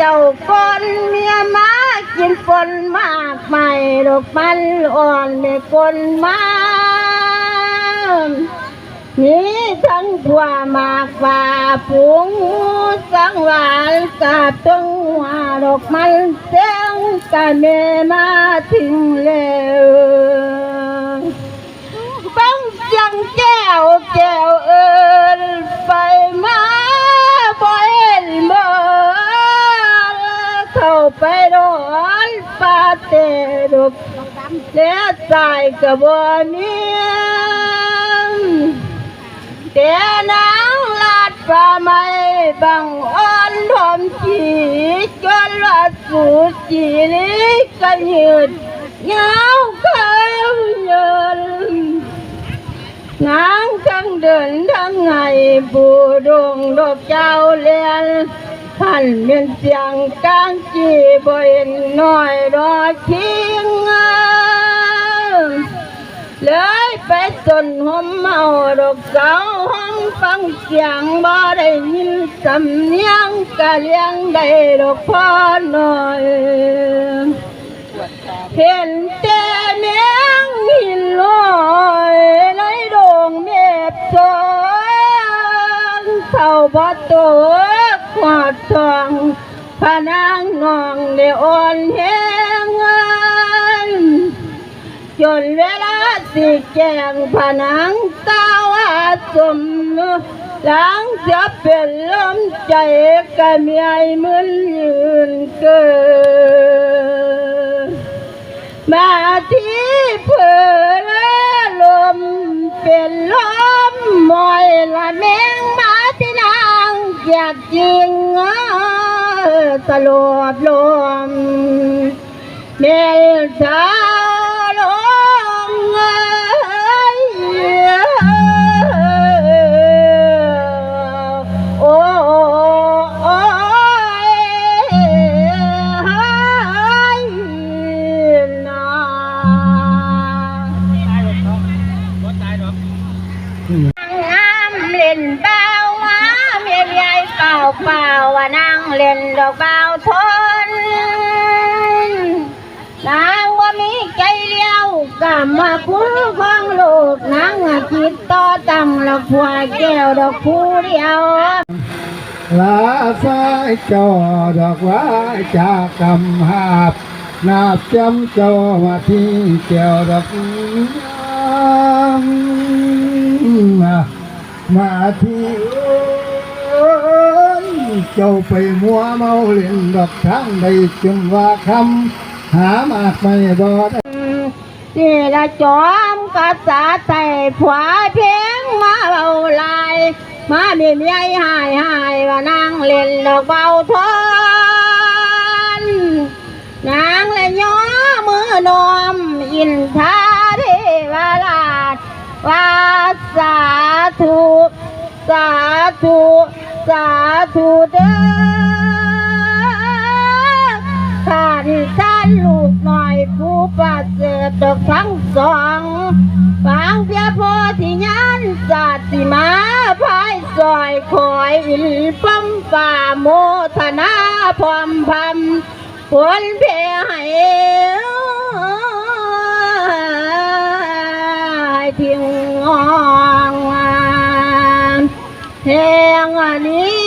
เจ้าคนเมียมากินฝนมากใหม่ดอกมันอ่อนไม่คนมานี่ทั้งผัวมากฝ่าฝูงสังหวานกับตรงหัวดอกมันเสียงกันเมมาถึงแล้วบังจังแก้วแก้วเอิญไปมาบ่เห็นบ่เข้าไปโดนปาเตดกเลี้ยใจกับบ่มีแต่นางลาดฟ้าไม่บังอ่อนทอมจีจนว่าสูจีลิกันยืดเงาเขายืนนางทั้งเดินทั้งไงบูดงดอกเจ้าเลียนพันเป็นเสียงกลางจีบ่เห็นน้อยรอทิ้งเลยไปจนหอมเมาดอกเสาห้องฟังเสียงบ่ได้ยินสำเนียงกะเลียงได้ดอกพ่อน้อยเห็นแต่เมียงหินลอยในดงเมฆทองเท่าบ่ตัวขวาดทองพนางนองได้อ่อนแห้งจนเวลาสิแจงผนังตาวาสมหลังจะเป็นลมใจก็มีไอ้มึนยืนเกินมาที่เพื่อลมเป็นลมมอยละแมงมาที่นางอยากยิงตลอดลมเมลชาลงโอ้เล่นเบาว่าเมียใหญ่เป่าเป่าว่านั่งเล่นดอกเบาทนนางว่ามีใจเดียวกับมาคู่ของลูกนางคิดต่อตั้งละผัวแก้วดอกผู้เดียวลาสายจอดอกว่าจากกำหาบนาบจำจอมาที่แก้วดอกมาที่เจ้าไปมัวเมาเล่นดอกทั้งใดจึงว่าคำหามากไม่บ่ได้นี่ละจอมกษาใส่ผัวเพียงมาเบาลายมาเมียหายว่านั่งเล่นดอกเบาทนนางและย้อมือนอมอินทาเทวราชว่าสาธุสาธุสาธุเด้อข้าที่ท่านลูกหน่อยผู้ประเสริฐดอกทั้งสองฟังเพียโพธิญาณศาสตร์มาภายซอยคอยอินปั๊มฝ่าโมทนาพร้อมพำผลเพให้ทิ้งอ่องแห่งนี้